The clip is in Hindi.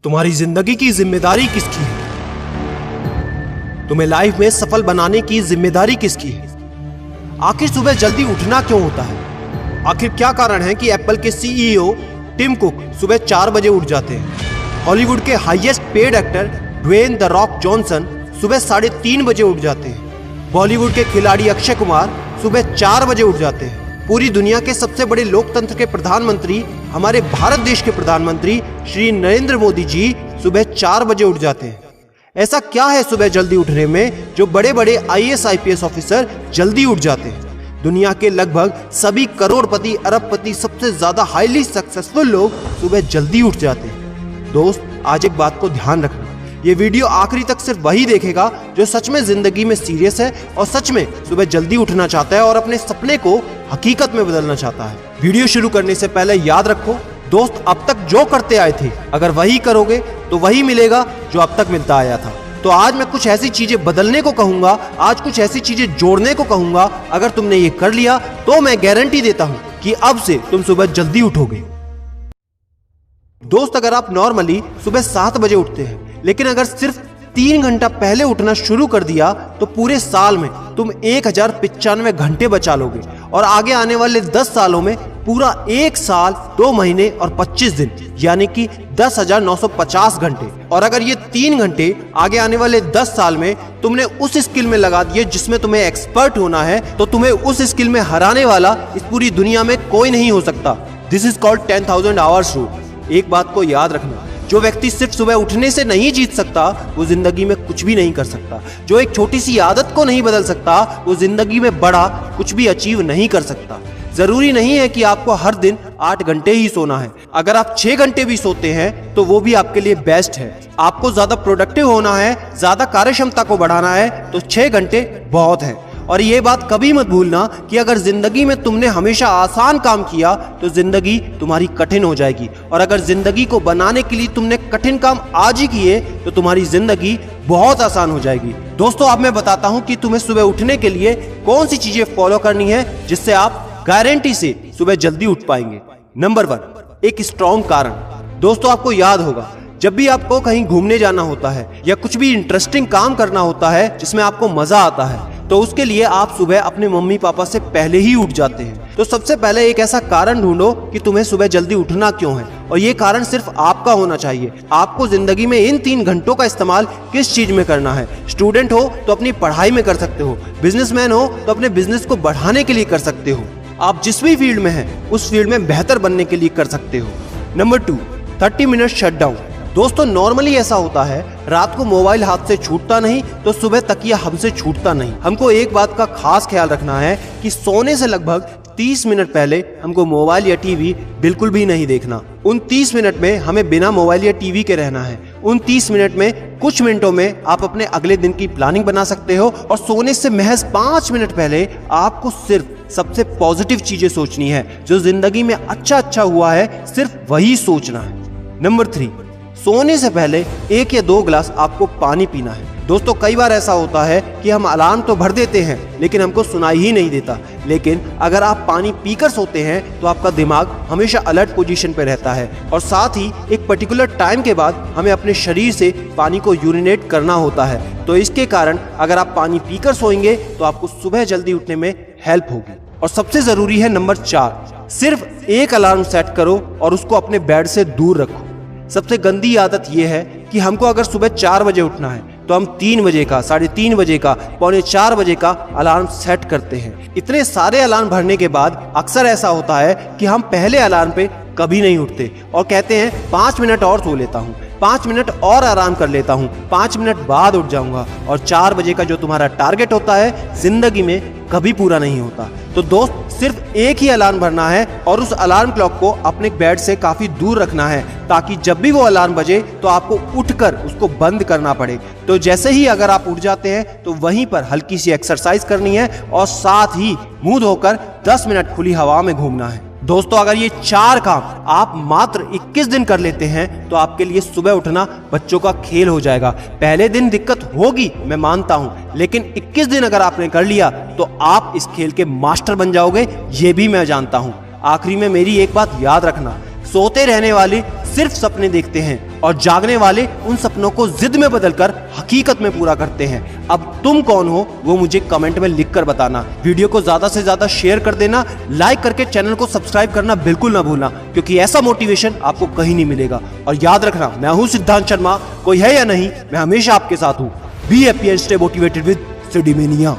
तुम्हारी जिंदगी की जिम्मेदारी किसकी है? तुम्हें लाइफ में सफल बनाने की जिम्मेदारी किसकी है? आखिर सुबह जल्दी उठना क्यों होता है? आखिर क्या कारण है कि एप्पल के सीईओ टिम कुक सुबह 4 बजे उठ जाते हैं? हॉलीवुड के highest paid actor Dwayne the Rock Johnson सुबह 3:30 बजे उठ जाते हैं। बॉलीवुड के खिलाड़ी अक्षय कुमार सुबह 4 बजे उठ जाते हैं। पूरी दुनिया के सबसे बड़े लोकतंत्र के प्रधानमंत्री, हमारे भारत देश के प्रधानमंत्री श्री नरेंद्र मोदी जी सुबह 4 बजे उठ जाते हैं। ऐसा क्या है सुबह जल्दी उठने में जो बड़े बड़े आईएएस आईपीएस ऑफिसर जल्दी उठ जाते हैं? दुनिया के लगभग सभी करोड़पति, अरबपति, सबसे ज्यादा हाईली सक्सेसफुल लोग सुबह जल्दी उठ जाते हैं। दोस्त, आज एक बात को ध्यान रखना, ये वीडियो आखिरी तक सिर्फ वही देखेगा जो सच में जिंदगी में सीरियस है और सच में सुबह जल्दी उठना चाहता है और अपने सपने को हकीकत में बदलना चाहता है। वीडियो शुरू करने से पहले याद रखो दोस्त, अब तक जो करते आए थे अगर वही करोगे तो वही मिलेगा जो अब तक मिलता आया था। तो आज मैं कुछ ऐसी चीजें बदलने को कहूंगा, आज कुछ ऐसी चीजें जोड़ने को कहूंगा। अगर तुमने ये कर लिया तो मैं गारंटी देता हूं कि अब से तुम सुबह जल्दी उठोगे। दोस्त, अगर आप नॉर्मली सुबह 7 बजे उठते हैं लेकिन अगर सिर्फ 3 घंटा पहले उठना शुरू कर दिया तो पूरे साल में तुम 1095 घंटे बचा लोगे और आगे आने वाले 10 सालों में पूरा 1 साल 2 महीने और 25 दिन यानी कि 10,950 घंटे। और अगर ये 3 घंटे आगे आने वाले 10 साल में तुमने उस स्किल में लगा दिए जिसमें तुम्हें एक्सपर्ट होना है तो तुम्हें उस स्किल में हराने वाला इस पूरी दुनिया में कोई नहीं हो सकता। This is called 10,000 hours rule. एक बात को याद रखना, जो व्यक्ति सिर्फ सुबह उठने से नहीं जीत सकता वो जिंदगी में कुछ भी नहीं कर सकता। जो एक छोटी सी आदत को नहीं बदल सकता वो जिंदगी में बड़ा कुछ भी अचीव नहीं कर सकता। जरूरी नहीं है कि आपको हर दिन 8 घंटे ही सोना है। अगर आप 6 घंटे भी सोते हैं तो वो भी आपके लिए बेस्ट है। आपको ज्यादा प्रोडक्टिव होना है, ज्यादा कार्यक्षमता को बढ़ाना है तो 6 घंटे बहुत है। और ये बात कभी मत भूलना कि अगर जिंदगी में तुमने हमेशा आसान काम किया तो जिंदगी तुम्हारी कठिन हो जाएगी और अगर जिंदगी को बनाने के लिए तुमने कठिन काम आज ही किए तो तुम्हारी जिंदगी बहुत आसान हो जाएगी। दोस्तों, अब मैं बताता हूं कि तुम्हें सुबह उठने के लिए कौन सी चीजें फॉलो करनी है जिससे आप गारंटी से सुबह जल्दी उठ पाएंगे। नंबर 1, एक स्ट्रॉन्ग कारण। दोस्तों, आपको याद होगा जब भी आपको कहीं घूमने जाना होता है या कुछ भी इंटरेस्टिंग काम करना होता है जिसमें आपको मजा आता है तो उसके लिए आप सुबह अपने मम्मी पापा से पहले ही उठ जाते हैं। तो सबसे पहले एक ऐसा कारण ढूंढो कि तुम्हें सुबह जल्दी उठना क्यों है और ये कारण सिर्फ आपका होना चाहिए। आपको जिंदगी में इन 3 घंटों का इस्तेमाल किस चीज में करना है? स्टूडेंट हो तो अपनी पढ़ाई में कर सकते हो, बिजनेसमैन हो तो अपने बिजनेस को बढ़ाने के लिए कर सकते हो, आप जिस भी फील्ड में हैं उस फील्ड में बेहतर बनने के लिए कर सकते हो। Number 2, 30 minute shutdown. दोस्तों, नॉर्मली ऐसा होता है रात को मोबाइल हाथ से छूटता नहीं तो सुबह तकिया हमसे छूटता नहीं। हमको एक बात का खास ख्याल रखना है कि सोने से लगभग 30 मिनट पहले हमको मोबाइल या टीवी बिल्कुल भी नहीं देखना। उन 30 मिनट में हमें बिना मोबाइल या टीवी के रहना है। उन 30 मिनट में कुछ मिनटों में आप अपने अगले दिन की प्लानिंग बना सकते हो और सोने से महज 5 मिनट पहले आपको सिर्फ सबसे पॉजिटिव चीजें सोचनी है। जो जिंदगी में अच्छा हुआ है सिर्फ वही सोचना है। नंबर 3, सोने से पहले 1 या 2 गिलास आपको पानी पीना है। दोस्तों, कई बार ऐसा होता है कि हम अलार्म तो भर देते हैं लेकिन हमको सुनाई ही नहीं देता। लेकिन अगर आप पानी पीकर सोते हैं तो आपका दिमाग हमेशा अलर्ट पोजीशन पे रहता है और साथ ही एक पर्टिकुलर टाइम के बाद हमें अपने शरीर से पानी को यूरिनेट करना होता है। तो इसके कारण अगर आप पानी पीकर सोएंगे तो आपको सुबह जल्दी उठने में हेल्प होगी। और सबसे जरूरी है नंबर 4, सिर्फ एक अलार्म सेट करो और उसको अपने बेड से दूर रखो। सबसे गंदी आदत यह है कि हमको अगर सुबह 4 बजे उठना है तो हम 3 बजे का, 3:30 बजे का, 3:45 बजे का अलार्म सेट करते हैं। इतने सारे अलार्म भरने के बाद अक्सर ऐसा होता है कि हम पहले अलार्म पे कभी नहीं उठते और कहते हैं 5 मिनट और सो लेता हूँ, 5 मिनट और आराम कर लेता हूँ, 5 मिनट बाद उठ जाऊंगा। और 4 बजे का जो तुम्हारा टारगेट होता है जिंदगी में कभी पूरा नहीं होता। तो दोस्त, सिर्फ एक ही अलार्म भरना है और उस अलार्म क्लॉक को अपने बेड से काफी दूर रखना है ताकि जब भी वो अलार्म बजे तो आपको उठकर उसको बंद करना पड़े। तो जैसे ही अगर आप उठ जाते हैं तो वहीं पर हल्की सी एक्सरसाइज करनी है और साथ ही मुंह धोकर 10 मिनट खुली हवा में घूमना है। दोस्तों, अगर ये 4 काम आप मात्र 21 दिन कर लेते हैं तो आपके लिए सुबह उठना बच्चों का खेल हो जाएगा। पहले दिन दिक्कत होगी, मैं मानता हूं, लेकिन 21 दिन अगर आपने कर लिया तो आप इस खेल के मास्टर बन जाओगे, ये भी मैं जानता हूं। आखिरी में मेरी एक बात याद रखना, सोते रहने वाले सिर्फ सपने देखते हैं और जागने वाले उन सपनों को जिद में बदलकर हकीकत में पूरा करते हैं। अब तुम कौन हो वो मुझे कमेंट में लिखकर बताना। वीडियो को ज्यादा से ज्यादा शेयर कर देना, लाइक करके चैनल को सब्सक्राइब करना बिल्कुल ना भूलना, क्योंकि ऐसा मोटिवेशन आपको कहीं नहीं मिलेगा। और याद रखना, मैं हूं सिद्धांत शर्मा, कोई है या नहीं, मैं हमेशा आपके साथ हूं। Be happy and stay motivated with सिडीमेनिया।